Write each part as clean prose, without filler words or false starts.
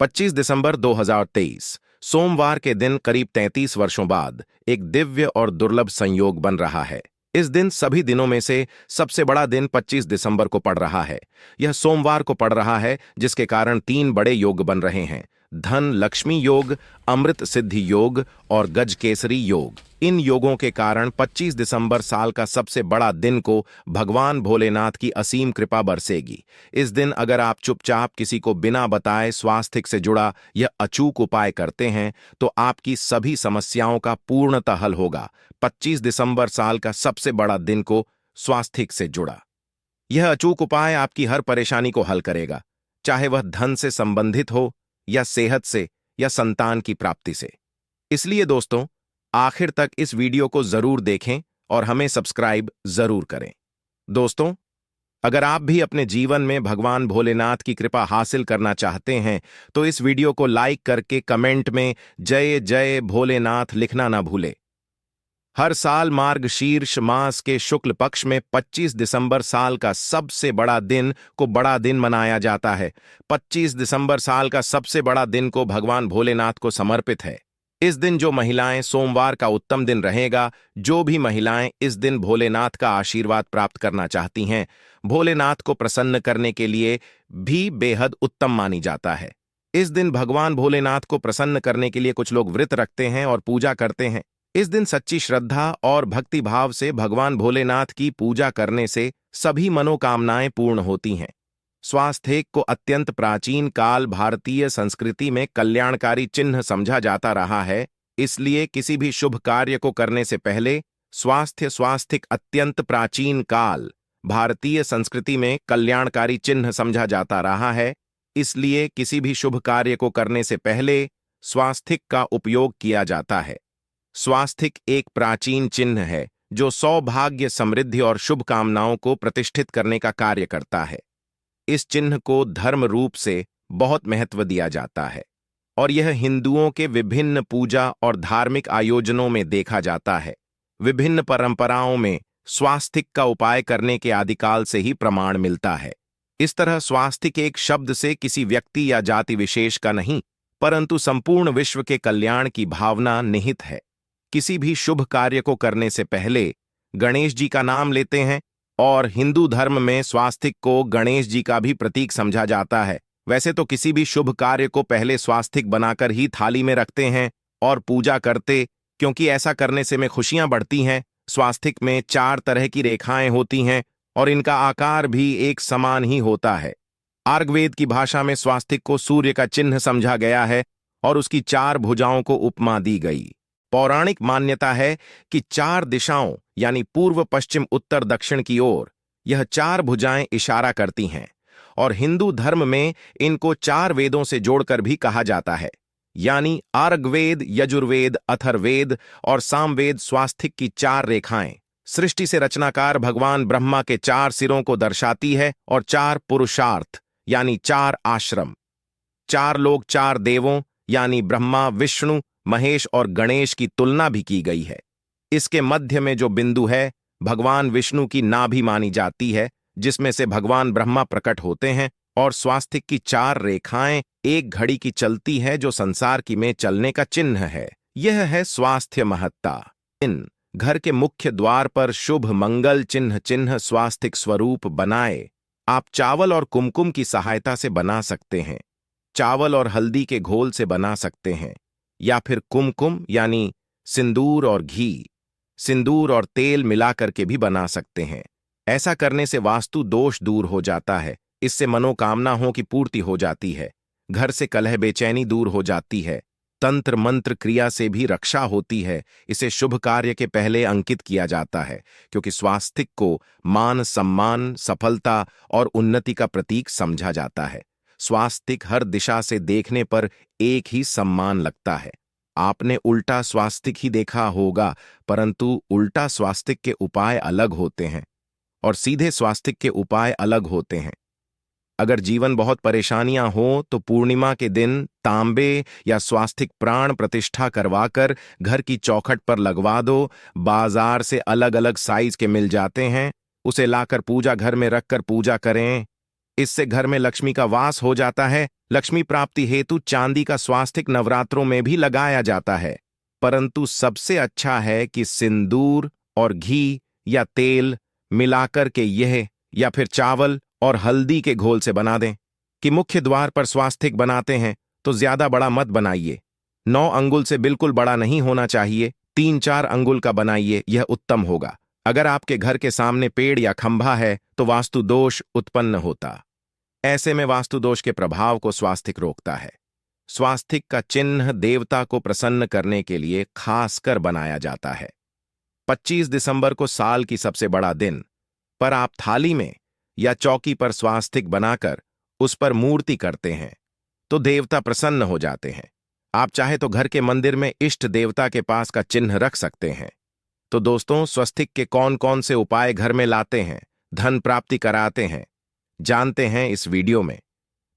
25 दिसंबर 2023 सोमवार के दिन करीब 33 वर्षों बाद एक दिव्य और दुर्लभ संयोग बन रहा है। इस दिन सभी दिनों में से सबसे बड़ा दिन 25 दिसंबर को पड़ रहा है। यह सोमवार को पड़ रहा है, जिसके कारण 3 बड़े योग बन रहे हैं: धन लक्ष्मी योग, अमृत सिद्धि योग और गजकेसरी योग। इन योगों के कारण 25 दिसंबर साल का सबसे बड़ा दिन को भगवान भोलेनाथ की असीम कृपा बरसेगी। इस दिन अगर आप चुपचाप किसी को बिना बताए स्वास्थ्य से जुड़ा यह अचूक उपाय करते हैं तो आपकी सभी समस्याओं का पूर्णतः हल होगा। 25 दिसंबर साल का सबसे बड़ा दिन को स्वास्थ्य से जुड़ा यह अचूक उपाय आपकी हर परेशानी को हल करेगा, चाहे वह धन से संबंधित हो या सेहत से या संतान की प्राप्ति से। इसलिए दोस्तों, आखिर तक इस वीडियो को जरूर देखें और हमें सब्सक्राइब जरूर करें। दोस्तों, अगर आप भी अपने जीवन में भगवान भोलेनाथ की कृपा हासिल करना चाहते हैं तो इस वीडियो को लाइक करके कमेंट में जय जय भोलेनाथ लिखना ना भूले। हर साल मार्गशीर्ष मास के शुक्ल पक्ष में 25 दिसंबर साल का सबसे बड़ा दिन को बड़ा दिन मनाया जाता है। 25 दिसंबर साल का सबसे बड़ा दिन को भगवान भोलेनाथ को समर्पित है। इस दिन जो महिलाएं, सोमवार का उत्तम दिन रहेगा, जो भी महिलाएं इस दिन भोलेनाथ का आशीर्वाद प्राप्त करना चाहती हैं, भोलेनाथ को प्रसन्न करने के लिए भी बेहद उत्तम मानी जाता है। इस दिन भगवान भोलेनाथ को प्रसन्न करने के लिए कुछ लोग व्रत रखते हैं और पूजा करते हैं। इस दिन सच्ची श्रद्धा और भक्ति भाव से भगवान भोलेनाथ की पूजा करने से सभी मनोकामनाएं पूर्ण होती हैं। स्वास्थ्य को अत्यंत प्राचीन काल भारतीय संस्कृति में कल्याणकारी चिन्ह समझा जाता रहा है। इसलिए किसी भी शुभ कार्य को करने से पहले स्वास्थ्य अत्यंत प्राचीन काल भारतीय संस्कृति में कल्याणकारी चिन्ह समझा जाता रहा है। इसलिए किसी भी शुभ कार्य को करने से पहले स्वास्थ्य का उपयोग किया जाता है। स्वास्थ्य एक प्राचीन चिन्ह है जो सौभाग्य, समृद्धि और शुभ कामनाओं को प्रतिष्ठित करने का कार्य करता है। इस चिन्ह को धर्म रूप से बहुत महत्व दिया जाता है और यह हिंदुओं के विभिन्न पूजा और धार्मिक आयोजनों में देखा जाता है। विभिन्न परंपराओं में स्वास्थ्य का उपाय करने के आदिकाल से ही प्रमाण मिलता है। इस तरह स्वास्थ्य एक शब्द से किसी व्यक्ति या जाति विशेष का नहीं, परंतु संपूर्ण विश्व के कल्याण की भावना निहित है। किसी भी शुभ कार्य को करने से पहले गणेश जी का नाम लेते हैं और हिंदू धर्म में स्वास्थ्य को गणेश जी का भी प्रतीक समझा जाता है। वैसे तो किसी भी शुभ कार्य को पहले स्वास्थ्य बनाकर ही थाली में रखते हैं और पूजा करते, क्योंकि ऐसा करने से में खुशियां बढ़ती हैं। स्वास्थ्य में 4 तरह की रेखाएं होती हैं और इनका आकार भी एक समान ही होता है। आर्गवेद की भाषा में स्वास्थ्य को सूर्य का चिन्ह समझा गया है और उसकी 4 भुजाओं को उपमा दी गई। पौराणिक मान्यता है कि 4 दिशाओं यानी पूर्व, पश्चिम, उत्तर, दक्षिण की ओर यह 4 भुजाएं इशारा करती हैं और हिंदू धर्म में इनको 4 वेदों से जोड़कर भी कहा जाता है, यानी आर्गवेद, यजुर्वेद, अथर्ववेद और सामवेद। स्वास्थ्य की 4 रेखाएं सृष्टि से रचनाकार भगवान ब्रह्मा के 4 सिरों को दर्शाती है और 4 पुरुषार्थ यानी 4 आश्रम, 4 लोग, 4 देवों यानी ब्रह्मा, विष्णु, महेश और गणेश की तुलना भी की गई है। इसके मध्य में जो बिंदु है भगवान विष्णु की नाभि मानी जाती है, जिसमें से भगवान ब्रह्मा प्रकट होते हैं। और स्वास्थ्य की 4 रेखाएं एक घड़ी की चलती है जो संसार की में चलने का चिन्ह है। यह है स्वास्थ्य महत्ता। इन घर के मुख्य द्वार पर शुभ मंगल चिन्ह स्वास्थ्य स्वरूप बनाए आप चावल और कुमकुम की सहायता से बना सकते हैं। चावल और हल्दी के घोल से बना सकते हैं या फिर कुमकुम यानी सिंदूर और घी, सिंदूर और तेल मिलाकर के भी बना सकते हैं। ऐसा करने से वास्तु दोष दूर हो जाता है। इससे मनोकामनाओं की पूर्ति हो जाती है। घर से कलह बेचैनी दूर हो जाती है। तंत्र मंत्र क्रिया से भी रक्षा होती है। इसे शुभ कार्य के पहले अंकित किया जाता है क्योंकि स्वास्थ्य को मान, सम्मान, सफलता और उन्नति का प्रतीक समझा जाता है। स्वास्थ्य हर दिशा से देखने पर एक ही सम्मान लगता है। आपने उल्टा स्वास्थ्य ही देखा होगा, परंतु उल्टा स्वास्थ्य के उपाय अलग होते हैं और सीधे स्वास्थ्य के उपाय अलग होते हैं। अगर जीवन बहुत परेशानियां हो तो पूर्णिमा के दिन तांबे या स्वास्थ्य प्राण प्रतिष्ठा करवाकर घर की चौखट पर लगवा दो। बाजार से अलग अलग साइज के मिल जाते हैं, उसे लाकर पूजा घर में रखकर पूजा करें। इससे घर में लक्ष्मी का वास हो जाता है। लक्ष्मी प्राप्ति हेतु चांदी का स्वास्तिक नवरात्रों में भी लगाया जाता है। परंतु सबसे अच्छा है कि सिंदूर और घी या तेल मिलाकर के यह या फिर चावल और हल्दी के घोल से बना दें। कि मुख्य द्वार पर स्वास्तिक बनाते हैं तो ज्यादा बड़ा मत बनाइए। 9 अंगुल से बिल्कुल बड़ा नहीं होना चाहिए, 3-4 अंगुल का बनाइए, यह उत्तम होगा। अगर आपके घर के सामने पेड़ या खंभा है तो वास्तु दोष उत्पन्न होता। ऐसे में वास्तु दोष के प्रभाव को स्वास्तिक रोकता है। स्वास्तिक का चिन्ह देवता को प्रसन्न करने के लिए खासकर बनाया जाता है। 25 दिसंबर को साल की सबसे बड़ा दिन पर आप थाली में या चौकी पर स्वास्तिक बनाकर उस पर मूर्ति करते हैं तो देवता प्रसन्न हो जाते हैं। आप चाहे तो घर के मंदिर में इष्ट देवता के पास का चिन्ह रख सकते हैं। तो दोस्तों, स्वस्तिक के कौन कौन से उपाय घर में लाते हैं, धन प्राप्ति कराते हैं, जानते हैं इस वीडियो में।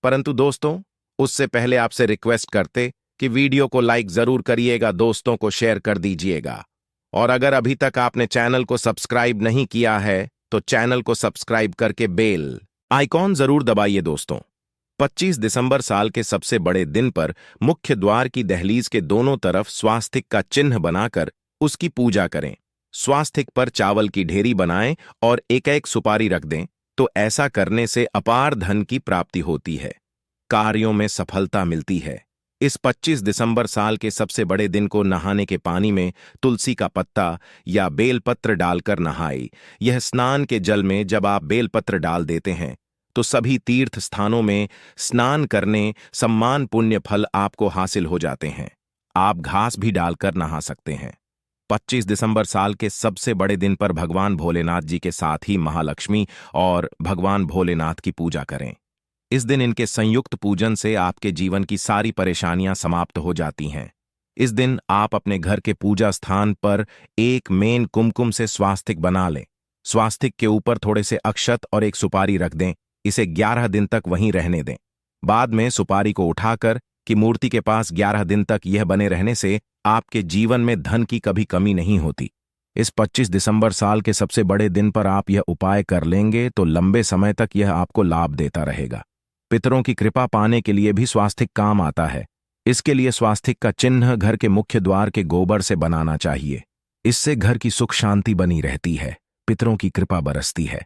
परंतु दोस्तों, उससे पहले आपसे रिक्वेस्ट करते कि वीडियो को लाइक जरूर करिएगा, दोस्तों को शेयर कर दीजिएगा। और अगर अभी तक आपने चैनल को सब्सक्राइब नहीं किया है तो चैनल को सब्सक्राइब करके बेल आइकॉन जरूर दबाइए। दोस्तों, 25 दिसंबर साल के सबसे बड़े दिन पर मुख्य द्वार की दहलीज के दोनों तरफ स्वास्तिक का चिन्ह बनाकर उसकी पूजा करें। स्वास्तिक पर चावल की ढेरी बनाएं और एक एक सुपारी रख दें। तो ऐसा करने से अपार धन की प्राप्ति होती है, कार्यों में सफलता मिलती है। इस 25 दिसंबर साल के सबसे बड़े दिन को नहाने के पानी में तुलसी का पत्ता या बेलपत्र डालकर नहाए। यह स्नान के जल में जब आप बेलपत्र डाल देते हैं तो सभी तीर्थ स्थानों में स्नान करने सम्मान पुण्य फल आपको हासिल हो जाते हैं। आप घास भी डालकर नहा सकते हैं। 25 दिसंबर साल के सबसे बड़े दिन पर भगवान भोलेनाथ जी के साथ ही महालक्ष्मी और भगवान भोलेनाथ की पूजा करें। इस दिन इनके संयुक्त पूजन से आपके जीवन की सारी परेशानियां समाप्त हो जाती हैं। इस दिन आप अपने घर के पूजा स्थान पर एक मेन कुमकुम से स्वास्तिक बना लें। स्वास्तिक के ऊपर थोड़े से अक्षत और एक सुपारी रख दें। इसे 11 दिन तक वहीं रहने दें। बाद में सुपारी को उठाकर कि मूर्ति के पास 11 दिन तक यह बने रहने से आपके जीवन में धन की कभी कमी नहीं होती। इस 25 दिसंबर साल के सबसे बड़े दिन पर आप यह उपाय कर लेंगे तो लंबे समय तक यह आपको लाभ देता रहेगा। पितरों की कृपा पाने के लिए भी स्वास्तिक काम आता है। इसके लिए स्वास्तिक का चिन्ह घर के मुख्य द्वार के गोबर से बनाना चाहिए। इससे घर की सुख शांति बनी रहती है, पितरों की कृपा बरसती है।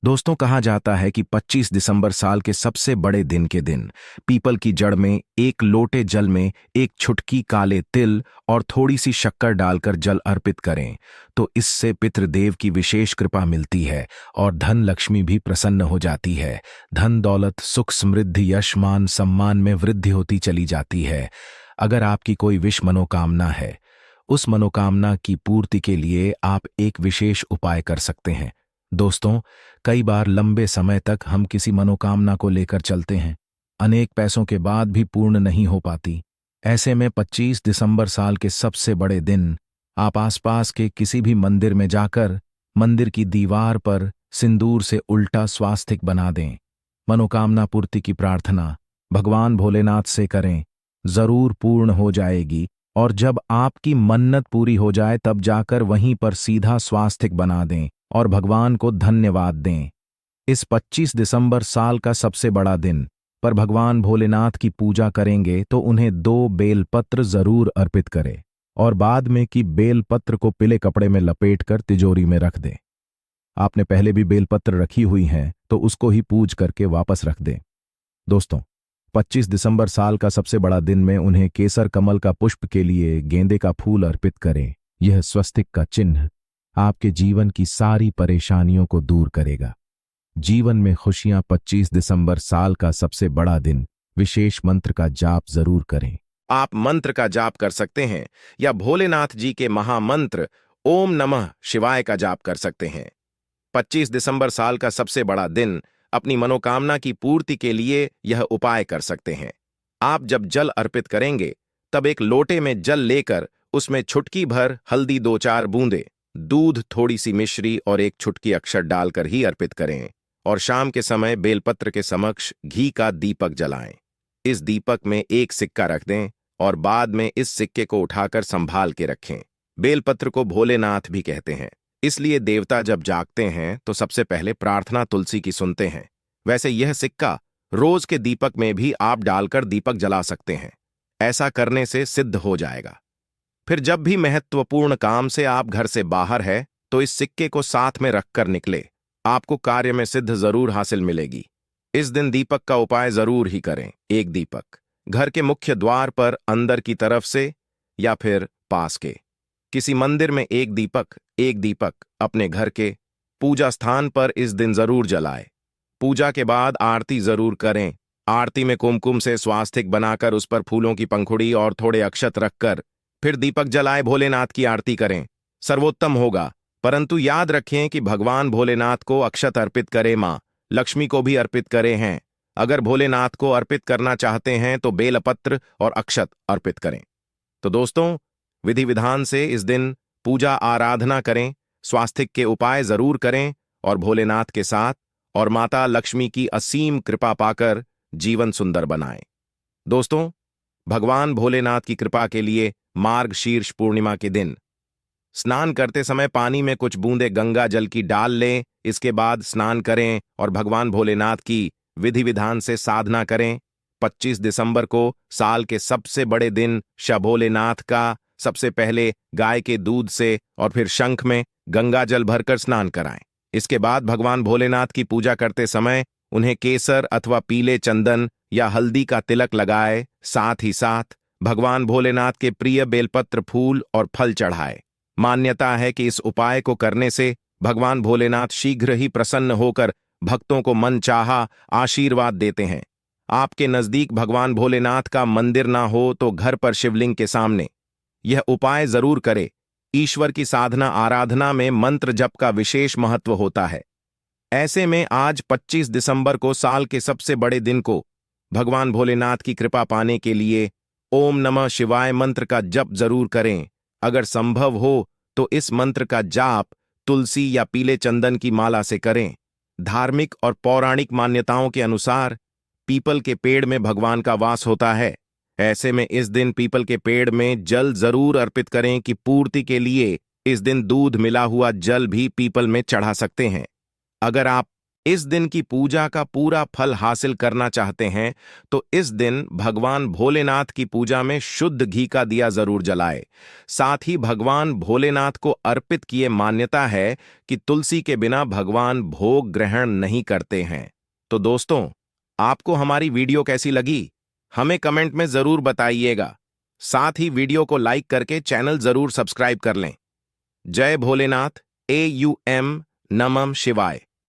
दोस्तों, कहा जाता है कि 25 दिसंबर साल के सबसे बड़े दिन के दिन पीपल की जड़ में एक लोटे जल में एक छुटकी काले तिल और थोड़ी सी शक्कर डालकर जल अर्पित करें तो इससे पितृदेव की विशेष कृपा मिलती है और धन लक्ष्मी भी प्रसन्न हो जाती है। धन दौलत सुख समृद्धि यश मान सम्मान में वृद्धि होती चली जाती है। अगर आपकी कोई विश मनोकामना है, उस मनोकामना की पूर्ति के लिए आप एक विशेष उपाय कर सकते हैं। दोस्तों, कई बार लंबे समय तक हम किसी मनोकामना को लेकर चलते हैं, अनेक पैसों के बाद भी पूर्ण नहीं हो पाती। ऐसे में 25 दिसंबर साल के सबसे बड़े दिन आप आसपास के किसी भी मंदिर में जाकर मंदिर की दीवार पर सिंदूर से उल्टा स्वास्तिक बना दें। मनोकामना पूर्ति की प्रार्थना भगवान भोलेनाथ से करें, जरूर पूर्ण हो जाएगी। और जब आपकी मन्नत पूरी हो जाए तब जाकर वहीं पर सीधा स्वास्तिक बना दें और भगवान को धन्यवाद दें। इस 25 दिसंबर साल का सबसे बड़ा दिन पर भगवान भोलेनाथ की पूजा करेंगे तो उन्हें 2 बेलपत्र जरूर अर्पित करें और बाद में कि बेलपत्र को पीले कपड़े में लपेटकर तिजोरी में रख दें। आपने पहले भी बेलपत्र रखी हुई हैं तो उसको ही पूज करके वापस रख दें। दोस्तों, 25 दिसंबर साल का सबसे बड़ा दिन में उन्हें केसर कमल का पुष्प के लिए गेंदे का फूल अर्पित करें। यह स्वस्तिक का चिन्ह आपके जीवन की सारी परेशानियों को दूर करेगा। जीवन में खुशियां। 25 दिसंबर साल का सबसे बड़ा दिन, विशेष मंत्र का जाप जरूर करें। आप मंत्र का जाप कर सकते हैं या भोलेनाथ जी के महामंत्र ओम नमः शिवाय का जाप कर सकते हैं। 25 दिसंबर साल का सबसे बड़ा दिन, अपनी मनोकामना की पूर्ति के लिए यह उपाय कर सकते हैं। आप जब जल अर्पित करेंगे तब एक लोटे में जल लेकर उसमें चुटकी भर हल्दी 2-4 बूंदे, दूध, थोड़ी सी मिश्री और एक चुटकी अक्षर डालकर ही अर्पित करें और शाम के समय बेलपत्र के समक्ष घी का दीपक जलाएं। इस दीपक में एक सिक्का रख दें और बाद में इस सिक्के को उठाकर संभाल के रखें। बेलपत्र को भोलेनाथ भी कहते हैं, इसलिए देवता जब जागते हैं तो सबसे पहले प्रार्थना तुलसी की सुनते हैं। वैसे यह सिक्का रोज के दीपक में भी आप डालकर दीपक जला सकते हैं। ऐसा करने से सिद्ध हो जाएगा। फिर जब भी महत्वपूर्ण काम से आप घर से बाहर है तो इस सिक्के को साथ में रखकर निकले। आपको कार्य में सिद्ध जरूर हासिल मिलेगी। इस दिन दीपक का उपाय जरूर ही करें। एक दीपक घर के मुख्य द्वार पर अंदर की तरफ से या फिर पास के किसी मंदिर में एक दीपक अपने घर के पूजा स्थान पर इस दिन जरूर जलाए। पूजा के बाद आरती जरूर करें। आरती में कुमकुम से स्वास्तिक बनाकर उस पर फूलों की पंखुड़ी और थोड़े अक्षत रखकर फिर दीपक जलाए भोलेनाथ की आरती करें। सर्वोत्तम होगा। परंतु याद रखें कि भगवान भोलेनाथ को अक्षत अर्पित करें, मां लक्ष्मी को भी अर्पित करे हैं। अगर भोलेनाथ को अर्पित करना चाहते हैं तो बेलपत्र और अक्षत अर्पित करें। तो दोस्तों, विधि विधान से इस दिन पूजा आराधना करें, स्वास्तिक के उपाय जरूर करें और भोलेनाथ के साथ और माता लक्ष्मी की असीम कृपा पाकर जीवन सुंदर बनाएं। दोस्तों, भगवान भोलेनाथ की कृपा के लिए मार्गशीर्ष पूर्णिमा के दिन स्नान करते समय पानी में कुछ बूंदे गंगा जल की डाल लें। इसके बाद स्नान करें और भगवान भोलेनाथ की विधि विधान से साधना करें। 25 दिसंबर को साल के सबसे बड़े दिन शभोलेनाथ का सबसे पहले गाय के दूध से और फिर शंख में गंगा जल भरकर स्नान कराएं। इसके बाद भगवान भोलेनाथ की पूजा करते समय उन्हें केसर अथवा पीले चंदन या हल्दी का तिलक लगाए। साथ ही साथ भगवान भोलेनाथ के प्रिय बेलपत्र फूल और फल चढ़ाए। मान्यता है कि इस उपाय को करने से भगवान भोलेनाथ शीघ्र ही प्रसन्न होकर भक्तों को मनचाहा आशीर्वाद देते हैं। आपके नजदीक भगवान भोलेनाथ का मंदिर ना हो तो घर पर शिवलिंग के सामने यह उपाय जरूर करें। ईश्वर की साधना आराधना में मंत्र जप का विशेष महत्व होता है। ऐसे में आज 25 दिसंबर को साल के सबसे बड़े दिन को भगवान भोलेनाथ की कृपा पाने के लिए ओम नमः शिवाय मंत्र का जप जरूर करें। अगर संभव हो तो इस मंत्र का जाप तुलसी या पीले चंदन की माला से करें। धार्मिक और पौराणिक मान्यताओं के अनुसार पीपल के पेड़ में भगवान का वास होता है। ऐसे में इस दिन पीपल के पेड़ में जल जरूर अर्पित करें कि पूर्ति के लिए इस दिन दूध मिला हुआ जल भी पीपल में चढ़ा सकते हैं। अगर आप इस दिन की पूजा का पूरा फल हासिल करना चाहते हैं तो इस दिन भगवान भोलेनाथ की पूजा में शुद्ध घी का दिया जरूर जलाए। साथ ही भगवान भोलेनाथ को अर्पित किए मान्यता है कि तुलसी के बिना भगवान भोग ग्रहण नहीं करते हैं। तो दोस्तों, आपको हमारी वीडियो कैसी लगी हमें कमेंट में जरूर बताइएगा। साथ ही वीडियो को लाइक करके चैनल जरूर सब्सक्राइब कर लें। जय भोलेनाथ। AUM नमः शिवाय।